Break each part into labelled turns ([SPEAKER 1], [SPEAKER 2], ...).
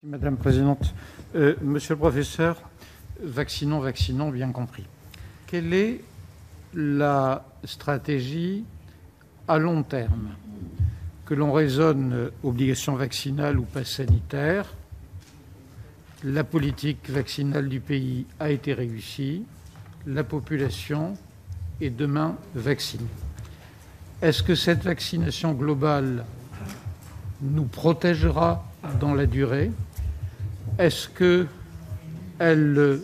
[SPEAKER 1] Madame la Présidente, Monsieur le Professeur, vaccinons, bien compris. Quelle est la stratégie à long terme? Que l'on raisonne obligation vaccinale ou passe sanitaire, la politique vaccinale du pays a été réussie, la population est demain vaccinée. Est-ce que cette vaccination globale nous protégera dans la durée? Est-ce qu'elle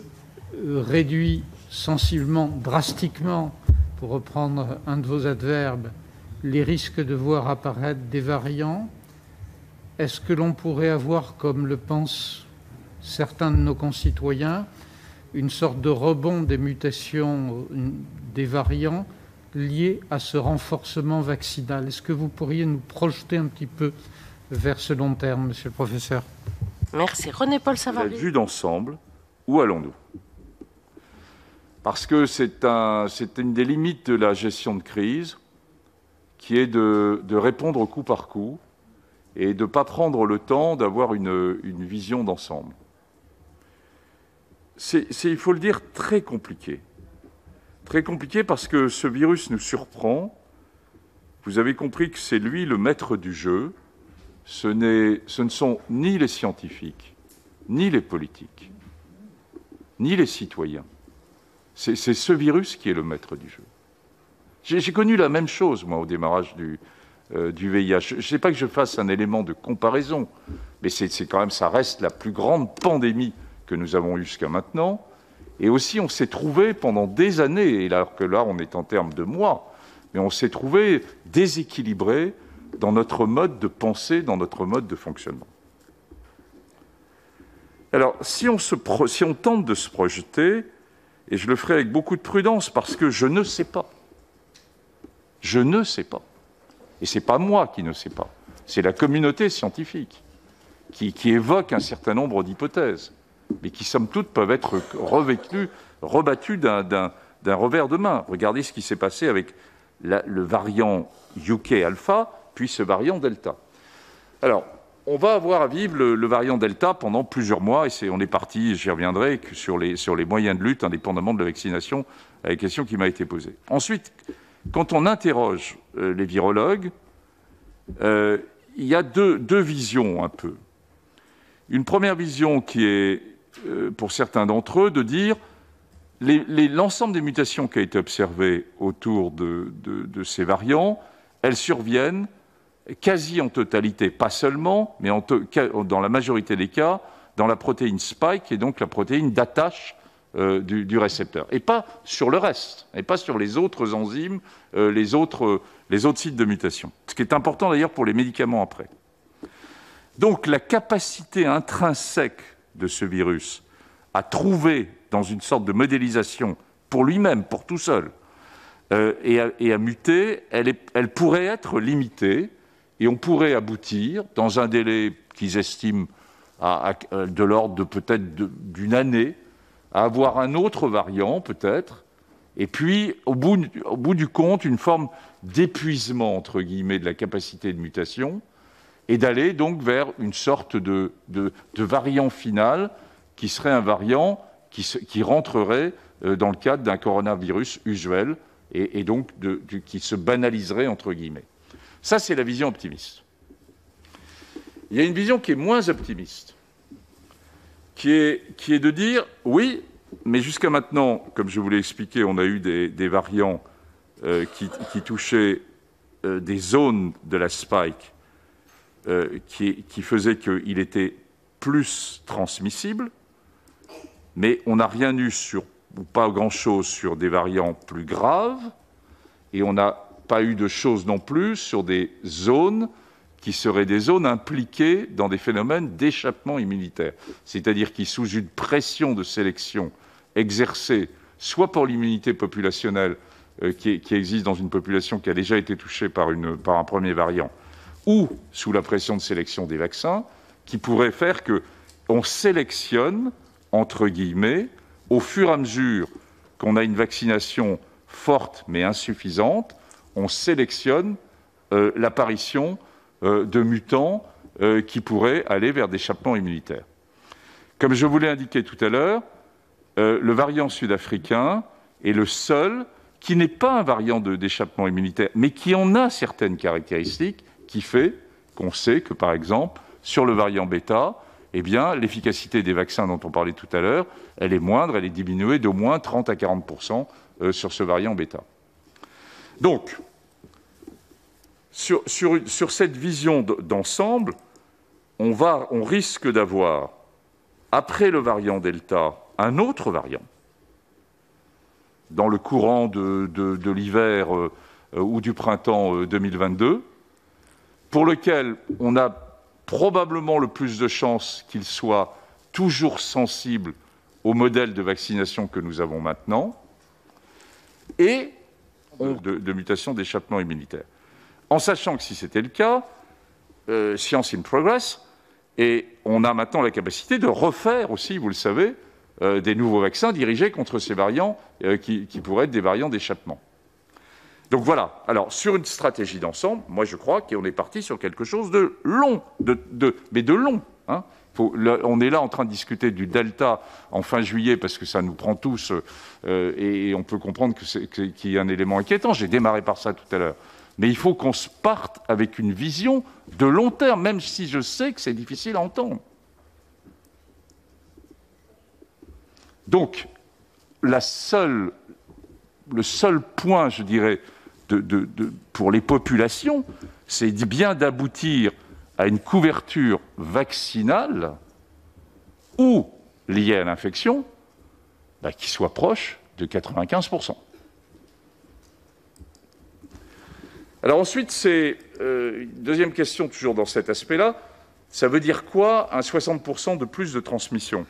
[SPEAKER 1] réduit sensiblement, drastiquement, pour reprendre un de vos adverbes, les risques de voir apparaître des variants? Est-ce que l'on pourrait avoir, comme le pensent certains de nos concitoyens, une sorte de rebond des mutations des variants liés à ce renforcement vaccinal? Est-ce que vous pourriez nous projeter un petit peu vers ce long terme, monsieur le professeur?
[SPEAKER 2] Merci. René-Paul Savary.
[SPEAKER 3] La vue d'ensemble, où allons-nous? Parce que c'est une des limites de la gestion de crise qui est de répondre au coup par coup et de ne pas prendre le temps d'avoir une vision d'ensemble. C'est, il faut le dire, très compliqué. Très compliqué parce que ce virus nous surprend. Vous avez compris que c'est lui le maître du jeu. Ce ne sont ni les scientifiques, ni les politiques, ni les citoyens. C'est ce virus qui est le maître du jeu. J'ai connu la même chose, moi, au démarrage du VIH. Je ne sais pas que je fasse un élément de comparaison, mais c'est quand même, ça reste la plus grande pandémie que nous avons eue jusqu'à maintenant. Et aussi, on s'est trouvé pendant des années, et alors que là, on est en termes de mois, mais on s'est trouvé déséquilibré dans notre mode de pensée, dans notre mode de fonctionnement. Alors, si on tente de se projeter, et je le ferai avec beaucoup de prudence, parce que je ne sais pas. Je ne sais pas. Et ce n'est pas moi qui ne sais pas. C'est la communauté scientifique qui évoque un certain nombre d'hypothèses, mais qui, somme toute, peuvent être rebattues d'un revers de main. Regardez ce qui s'est passé avec le variant UK Alpha, puis ce variant Delta. Alors, on va avoir à vivre le variant Delta pendant plusieurs mois, et on est parti, j'y reviendrai, sur les moyens de lutte, indépendamment de la vaccination, à la question qui m'a été posée. Ensuite, quand on interroge les virologues, il y a deux visions un peu. Une première vision qui est, pour certains d'entre eux, de dire l'ensemble des mutations qui a été observées autour de ces variants, elles surviennent quasi en totalité, pas seulement, mais dans la majorité des cas, dans la protéine spike, qui est donc la protéine d'attache du récepteur, et pas sur le reste, et pas sur les autres enzymes, les autres sites de mutation. Ce qui est important d'ailleurs pour les médicaments après. Donc la capacité intrinsèque de ce virus à trouver dans une sorte de modélisation pour lui-même, pour tout seul, et à muter, elle pourrait être limitée, et on pourrait aboutir, dans un délai qu'ils estiment de l'ordre de peut-être d'une année, à avoir un autre variant, peut-être, et puis, au bout du compte, une forme d'épuisement, entre guillemets, de la capacité de mutation, et d'aller donc vers une sorte de variant final, qui serait un variant qui rentrerait dans le cadre d'un coronavirus usuel, et donc qui se banaliserait, entre guillemets. Ça, c'est la vision optimiste. Il y a une vision qui est moins optimiste, qui est de dire, oui, mais jusqu'à maintenant, comme je vous l'ai expliqué, on a eu des variants qui touchaient des zones de la spike qui faisaient qu'il était plus transmissible, mais on n'a rien eu ou pas grand-chose sur des variants plus graves, et on n'a pas eu de choses non plus sur des zones qui seraient des zones impliquées dans des phénomènes d'échappement immunitaire, c'est-à-dire qui, sous une pression de sélection exercée soit pour l'immunité populationnelle qui existe dans une population qui a déjà été touchée par un premier variant, ou sous la pression de sélection des vaccins, qui pourrait faire qu'on sélectionne, entre guillemets, au fur et à mesure qu'on a une vaccination forte mais insuffisante, on sélectionne l'apparition de mutants qui pourraient aller vers d'échappement immunitaire. Comme je vous l'ai indiqué tout à l'heure, le variant sud-africain est le seul qui n'est pas un variant d'échappement immunitaire, mais qui en a certaines caractéristiques qui fait qu'on sait que, par exemple, sur le variant bêta, eh bien, l'efficacité des vaccins dont on parlait tout à l'heure, elle est moindre, elle est diminuée d'au moins 30 à 40% sur ce variant bêta. Donc, sur cette vision d'ensemble, on risque d'avoir, après le variant Delta, un autre variant dans le courant de l'hiver ou du printemps 2022, pour lequel on a probablement le plus de chances qu'il soit toujours sensible au modèle de vaccination que nous avons maintenant, et de mutation d'échappement immunitaire. En sachant que si c'était le cas, science in progress, et on a maintenant la capacité de refaire aussi, vous le savez, des nouveaux vaccins dirigés contre ces variants qui pourraient être des variants d'échappement. Donc voilà, alors sur une stratégie d'ensemble, moi je crois qu'on est parti sur quelque chose de long, mais de long. Hein. On est là en train de discuter du Delta en fin juillet parce que ça nous prend tous et on peut comprendre qu'il y a un élément inquiétant. J'ai démarré par ça tout à l'heure. Mais il faut qu'on se parte avec une vision de long terme, même si je sais que c'est difficile à entendre. Donc, le seul point, je dirais, pour les populations, c'est bien d'aboutir à une couverture vaccinale ou liée à l'infection qui soit proche de 95%. Alors ensuite, c'est deuxième question, toujours dans cet aspect-là, ça veut dire quoi un 60% de plus de transmission?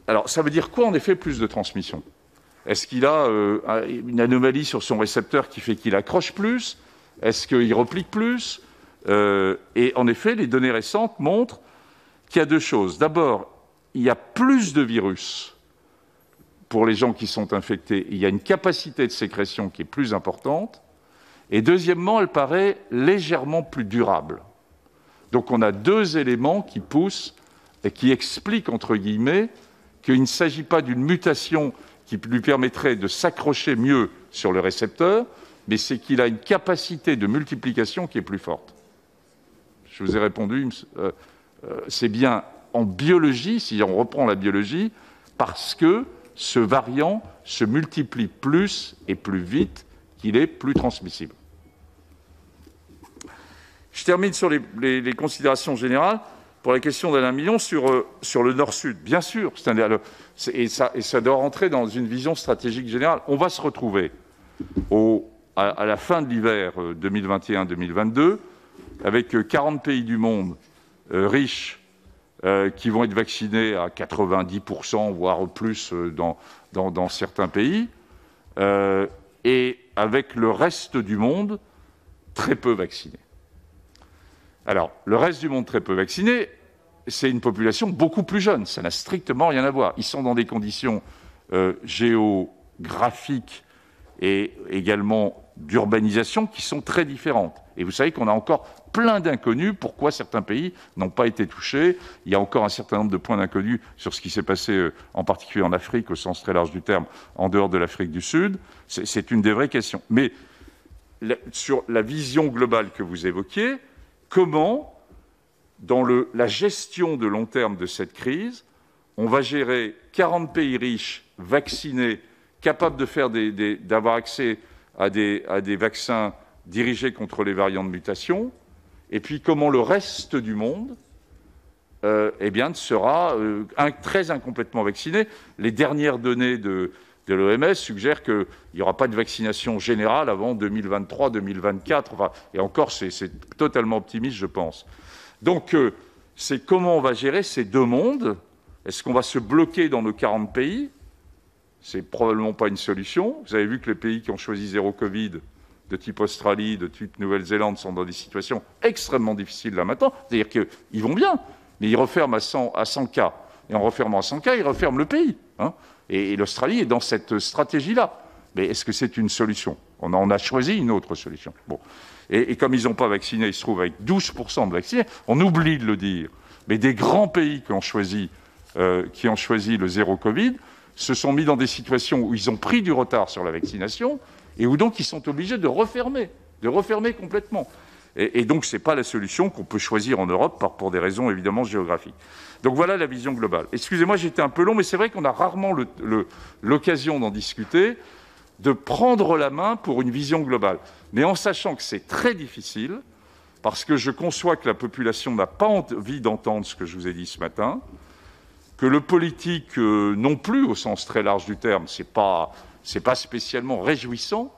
[SPEAKER 3] Alors, ça veut dire quoi, en effet, plus de transmission? Est-ce qu'il a une anomalie sur son récepteur qui fait qu'il accroche plus? Est-ce qu'il replique plus? Et en effet, les données récentes montrent qu'il y a deux choses. D'abord, il y a plus de virus pour les gens qui sont infectés. Il y a une capacité de sécrétion qui est plus importante. Et deuxièmement, elle paraît légèrement plus durable. Donc on a deux éléments qui poussent et qui expliquent, entre guillemets, qu'il ne s'agit pas d'une mutation qui lui permettrait de s'accrocher mieux sur le récepteur, mais c'est qu'il a une capacité de multiplication qui est plus forte. Je vous ai répondu, c'est bien en biologie, si on reprend la biologie, parce que ce variant se multiplie plus et plus vite qu'il est plus transmissible. Je termine sur les considérations générales. Pour la question d'Alain Milon sur le Nord-Sud, bien sûr, et ça doit rentrer dans une vision stratégique générale. On va se retrouver à la fin de l'hiver 2021-2022 avec 40 pays du monde riches qui vont être vaccinés à 90%, voire plus dans certains pays, et avec le reste du monde très peu vacciné. Alors, le reste du monde très peu vacciné, c'est une population beaucoup plus jeune. Ça n'a strictement rien à voir. Ils sont dans des conditions géographiques et également d'urbanisation qui sont très différentes. Et vous savez qu'on a encore plein d'inconnus. Pourquoi certains pays n'ont pas été touchés? Il y a encore un certain nombre de points d'inconnus sur ce qui s'est passé, en particulier en Afrique, au sens très large du terme, en dehors de l'Afrique du Sud. C'est une des vraies questions. Mais sur la vision globale que vous évoquiez, comment, dans la gestion de long terme de cette crise, on va gérer 40 pays riches, vaccinés, capables d'avoir accès à des vaccins dirigés contre les variants de mutation, et puis comment le reste du monde sera très incomplètement vacciné. Les dernières données de l'OMS suggèrent qu'il n'y aura pas de vaccination générale avant 2023-2024. Et encore, c'est totalement optimiste, je pense. Donc, c'est comment on va gérer ces deux mondes. Est-ce qu'on va se bloquer dans nos 40 pays? C'est probablement pas une solution. Vous avez vu que les pays qui ont choisi zéro Covid, de type Australie, de type Nouvelle-Zélande, sont dans des situations extrêmement difficiles là maintenant. C'est-à-dire qu'ils vont bien, mais ils referment à 100 cas. Et en refermant à 100 cas, ils referment le pays. Hein. Et l'Australie est dans cette stratégie-là. Mais est-ce que c'est une solution? On en a choisi une autre solution. Bon. Et comme ils n'ont pas vacciné, ils se trouvent avec 12% de vaccinés. On oublie de le dire. Mais des grands pays qui ont choisi qui ont choisi le zéro Covid se sont mis dans des situations où ils ont pris du retard sur la vaccination et où donc ils sont obligés de refermer complètement. Et donc, ce n'est pas la solution qu'on peut choisir en Europe pour des raisons évidemment géographiques. Donc voilà la vision globale. Excusez-moi, j'étais un peu long, mais c'est vrai qu'on a rarement l'occasion d'en discuter, de prendre la main pour une vision globale. Mais en sachant que c'est très difficile, parce que je conçois que la population n'a pas envie d'entendre ce que je vous ai dit ce matin, que le politique non plus, au sens très large du terme, c'est pas spécialement réjouissant,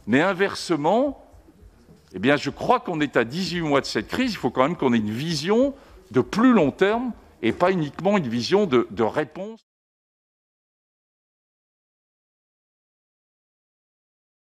[SPEAKER 3] mais inversement, eh bien, je crois qu'on est à 18 mois de cette crise, il faut quand même qu'on ait une vision de plus long terme et pas uniquement une vision de réponse.